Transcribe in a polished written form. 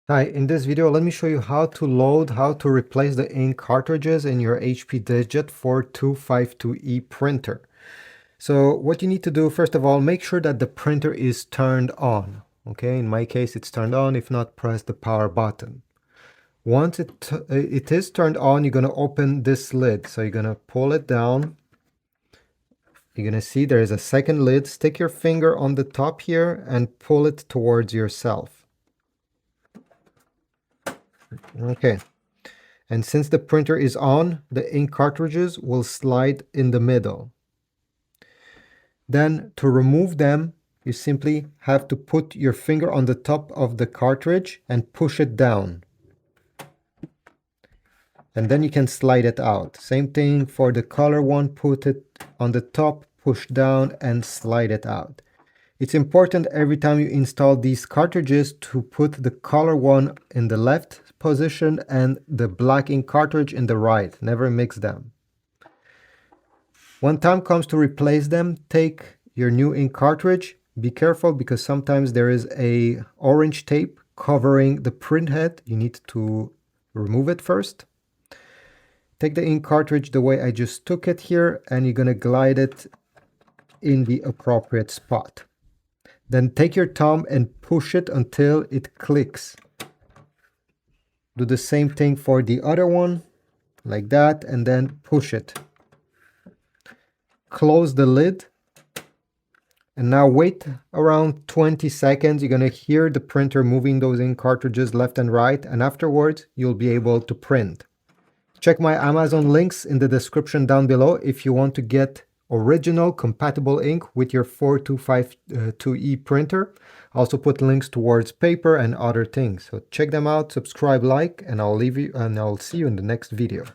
Hi, in this video, let me show you how to replace the ink cartridges in your HP Deskjet 4252e printer. So what you need to do, first of all, make sure that the printer is turned on. Okay, in my case, it's turned on. If not, press the power button. Once it is turned on, you're going to open this lid. So you're going to pull it down. You're going to see there is a second lid. Stick your finger on the top here and pull it towards yourself. Okay. And since the printer is on, the ink cartridges will slide in the middle. Then to remove them, you simply have to put your finger on the top of the cartridge and push it down. And then you can slide it out. Same thing for the color one, put it on the top, push down and slide it out. It's important every time you install these cartridges to put the color one in the left position and the black ink cartridge in the right. Never mix them. When time comes to replace them, take your new ink cartridge. Be careful because sometimes there is a orange tape covering the print head. You need to remove it first. Take the ink cartridge the way I just took it here, and you're going to glide it in the appropriate spot. Then take your thumb and push it until it clicks. Do the same thing for the other one, like that, and then push it. Close the lid. And now wait around 20 seconds. You're going to hear the printer moving those ink cartridges left and right, and afterwards you'll be able to print. Check my Amazon links in the description down below if you want to get original compatible ink with your 4252e printer. I also put links towards paper and other things. So check them out, subscribe, like, and I'll see you in the next video.